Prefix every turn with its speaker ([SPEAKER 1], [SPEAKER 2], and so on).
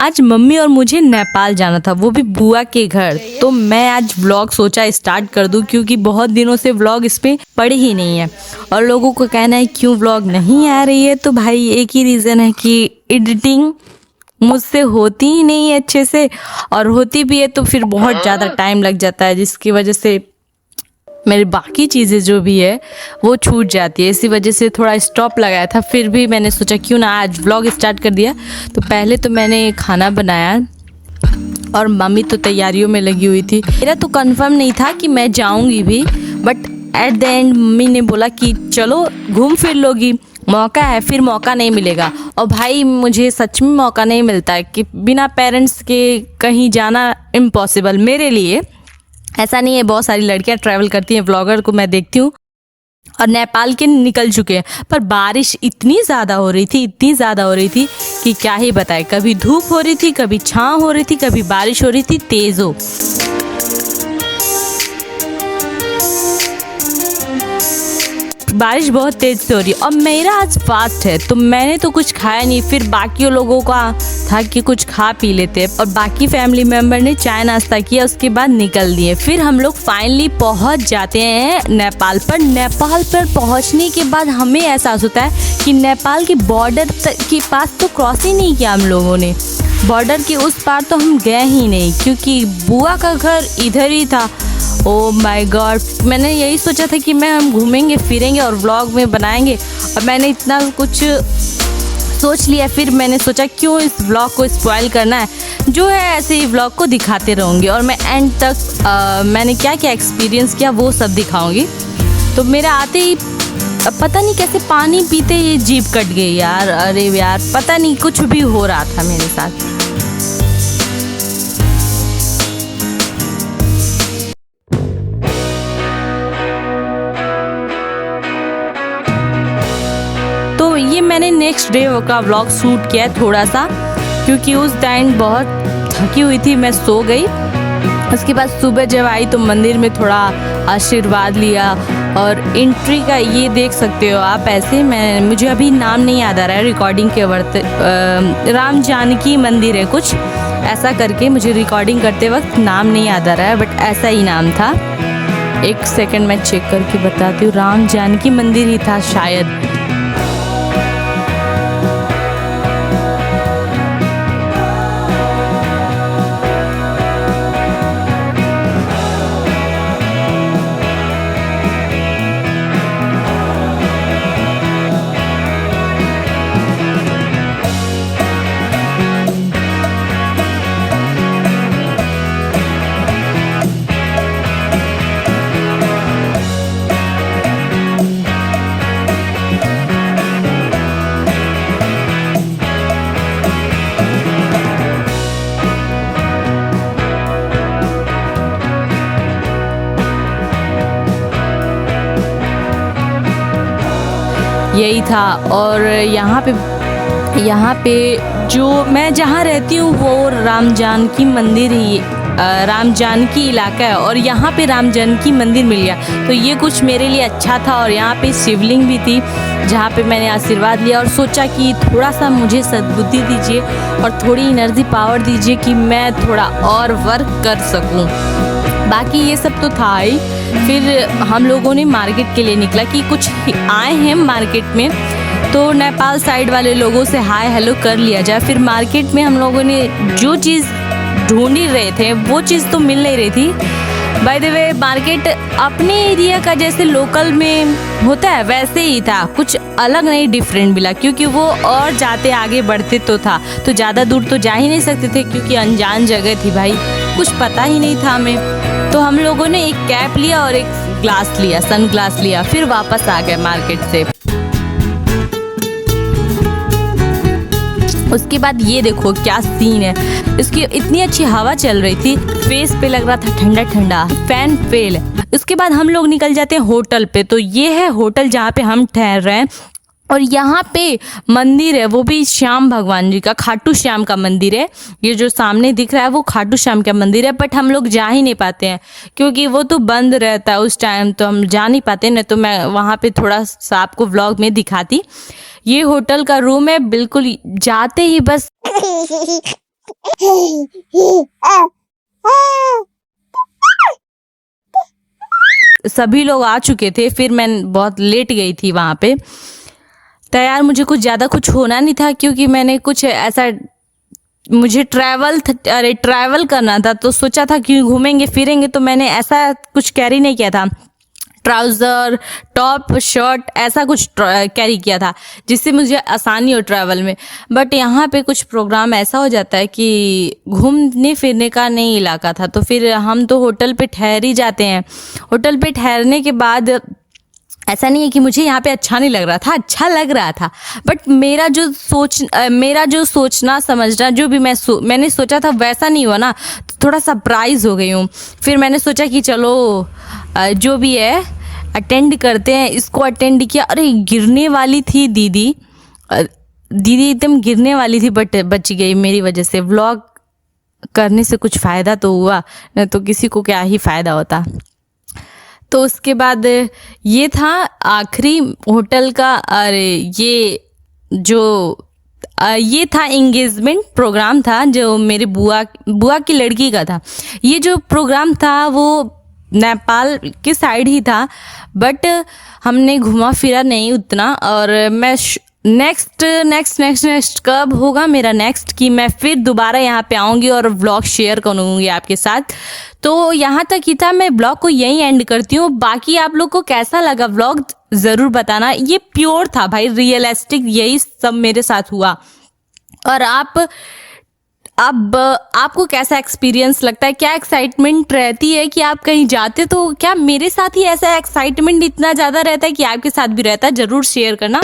[SPEAKER 1] आज मम्मी और मुझे नेपाल जाना था, वो भी बुआ के घर। तो मैं आज व्लॉग सोचा स्टार्ट कर दूं, क्योंकि बहुत दिनों से व्लॉग इस पे पड़ी ही नहीं है और लोगों को कहना है क्यों व्लॉग नहीं आ रही है। तो भाई एक ही रीज़न है कि एडिटिंग मुझसे होती ही नहीं है अच्छे से, और होती भी है तो फिर बहुत ज़्यादा टाइम लग जाता है, जिसकी वजह से मेरी बाकी चीज़ें जो भी है वो छूट जाती है। इसी वजह से थोड़ा स्टॉप लगाया था। फिर भी मैंने सोचा क्यों ना आज व्लॉग स्टार्ट कर दिया। तो पहले तो मैंने खाना बनाया और मम्मी तो तैयारियों में लगी हुई थी। मेरा तो कंफर्म नहीं था कि मैं जाऊंगी भी, but at the end mummy ने बोला कि चलो घूम फिर लोगी, मौका है, फिर मौका नहीं मिलेगा। और भाई मुझे सच में मौका नहीं मिलता है कि बिना पेरेंट्स के कहीं जाना इम्पॉसिबल मेरे लिए। ऐसा नहीं है, बहुत सारी लड़कियां ट्रैवल करती हैं, व्लॉगर को मैं देखती हूँ और नेपाल के निकल चुके हैं। पर बारिश इतनी ज़्यादा हो रही थी, इतनी ज़्यादा हो रही थी कि क्या ही बताए। कभी धूप हो रही थी, कभी छाँव हो रही थी, कभी बारिश हो रही थी तेज़ हो। बारिश बहुत तेज से हो रही है और मेरा आज फास्ट है तो मैंने तो कुछ खाया नहीं। फिर बाकी लोगों का था कि कुछ खा पी लेते और बाकी फैमिली मेंबर ने चाय नाश्ता किया, उसके बाद निकल दिए। फिर हम लोग फाइनली पहुंच जाते हैं नेपाल पर। नेपाल पर पहुंचने के बाद हमें एहसास होता है कि नेपाल के बॉर्डर के पास तो क्रॉस ही नहीं किया हम लोगों ने। बॉर्डर के उस पार तो हम गए ही नहीं, क्योंकि बुआ का घर इधर ही था। ओह माय गॉड, मैंने यही सोचा था कि हम घूमेंगे फिरेंगे और व्लॉग में बनाएंगे, और मैंने इतना कुछ सोच लिया। फिर मैंने सोचा क्यों इस व्लॉग को स्पॉइल करना है, जो है ऐसे ही व्लॉग को दिखाते रहूँगी और मैं एंड तक मैंने क्या क्या एक्सपीरियंस किया वो सब दिखाऊँगी। तो मेरा आते ही पता नहीं कैसे पानी पीते ये जीभ कट गई यार। अरे यार पता नहीं कुछ भी हो रहा था मेरे साथ। तो ये मैंने नेक्स्ट डे का व्लॉग शूट किया है थोड़ा सा, क्योंकि उस टाइम बहुत थकी हुई थी, मैं सो गई। उसके बाद सुबह जब आई तो मंदिर में थोड़ा आशीर्वाद लिया। और एंट्री का ये देख सकते हो आप, ऐसे मुझे अभी नाम नहीं याद आ रहा है रिकॉर्डिंग के वक्त। राम जानकी मंदिर है कुछ ऐसा करके, मुझे रिकॉर्डिंग करते वक्त नाम नहीं याद आ रहा है, बट ऐसा ही नाम था। एक सेकंड मैं चेक करके बताती हूँ, राम जानकी मंदिर ही था शायद। यही था। और यहाँ पे जो मैं जहाँ रहती हूँ वो राम जानकी मंदिर ही, राम जानकी इलाका है, और यहाँ पे राम जानकी मंदिर मिल गया तो ये कुछ मेरे लिए अच्छा था। और यहाँ पे शिवलिंग भी थी जहाँ पे मैंने आशीर्वाद लिया और सोचा कि थोड़ा सा मुझे सद्बुद्धि दीजिए और थोड़ी एनर्जी पावर दीजिए कि मैं थोड़ा और वर्क कर सकूँ। बाकी ये सब तो था ही। फिर हम लोगों ने मार्केट के लिए निकला कि कुछ आए हैं मार्केट में, तो नेपाल साइड वाले लोगों से हाय हेलो कर लिया जाए। फिर मार्केट में हम लोगों ने जो चीज़ ढूंढ ही रहे थे वो चीज़ तो मिल नहीं रही थी। बाय द वे मार्केट अपने एरिया का जैसे लोकल में होता है वैसे ही था, कुछ अलग नहीं डिफरेंट मिला, क्योंकि वो और जाते आगे बढ़ते तो था, तो ज़्यादा दूर तो जा ही नहीं सकते थे क्योंकि अनजान जगह थी भाई, कुछ पता ही नहीं था हमें। तो हम लोगों ने एक कैप लिया और एक ग्लास लिया, सन ग्लास लिया, फिर वापस आ गए मार्केट से। उसके बाद ये देखो क्या सीन है, इसकी इतनी अच्छी हवा चल रही थी, फेस पे लग रहा था ठंडा ठंडा, फैन फेल। उसके बाद हम लोग निकल जाते हैं होटल पे। तो ये है होटल जहाँ पे हम ठहर रहे हैं, और यहाँ पे मंदिर है, वो भी श्याम भगवान जी का, खाटू श्याम का मंदिर है। ये जो सामने दिख रहा है वो खाटू श्याम का मंदिर है, बट हम लोग जा ही नहीं पाते हैं क्योंकि वो तो बंद रहता है उस टाइम, तो हम जा नहीं पाते। नहीं तो मैं वहाँ पे थोड़ा सा आपको व्लॉग में दिखाती। ये होटल का रूम है, बिल्कुल जाते ही बस सभी लोग आ चुके थे, फिर मैं बहुत लेट गई थी वहाँ पे। तो यार मुझे कुछ ज़्यादा कुछ होना नहीं था, क्योंकि मैंने कुछ ऐसा मुझे ट्रैवल करना था, तो सोचा था कि घूमेंगे फिरेंगे, तो मैंने ऐसा कुछ कैरी नहीं किया था। ट्राउज़र, टॉप, शर्ट ऐसा कुछ कैरी किया था जिससे मुझे आसानी हो ट्रैवल में। बट यहाँ पे कुछ प्रोग्राम ऐसा हो जाता है कि घूमने फिरने का नहीं इलाका था, तो फिर हम तो होटल पे ठहर ही जाते हैं। होटल पे ठहरने के बाद ऐसा नहीं है कि मुझे यहाँ पे अच्छा नहीं लग रहा था, अच्छा लग रहा था, बट मेरा जो सोचना समझना जो भी मैंने सोचा था वैसा नहीं हुआ ना, तो थोड़ा सरप्राइज हो गई हूँ। फिर मैंने सोचा कि चलो जो भी है अटेंड करते हैं। इसको अटेंड किया, अरे गिरने वाली थी दीदी, दीदी एकदम गिरने वाली थी, बट बच गई मेरी वजह से। व्लॉग करने से कुछ फ़ायदा तो हुआ, नहीं तो किसी को क्या ही फ़ायदा होता। तो उसके बाद ये था आखिरी होटल का, अरे ये था एंगेजमेंट प्रोग्राम था जो मेरे बुआ की लड़की का था। ये जो प्रोग्राम था वो नेपाल के साइड ही था, बट हमने घुमा फिरा नहीं उतना। और मैं नेक्स्ट कब होगा मेरा नेक्स्ट कि मैं फिर दोबारा यहाँ पे आऊँगी और व्लॉग शेयर करूँगी आपके साथ। तो यहाँ तक ही था, मैं ब्लॉग को यहीं एंड करती हूँ। बाकी आप लोग को कैसा लगा व्लॉग ज़रूर बताना। ये प्योर था भाई, रियलिस्टिक, यही सब मेरे साथ हुआ। और अब आपको कैसा एक्सपीरियंस लगता है, क्या एक्साइटमेंट रहती है कि आप कहीं जाते, तो क्या मेरे साथ ही ऐसा एक्साइटमेंट इतना ज़्यादा रहता है कि आपके साथ भी रहता है? ज़रूर शेयर करना।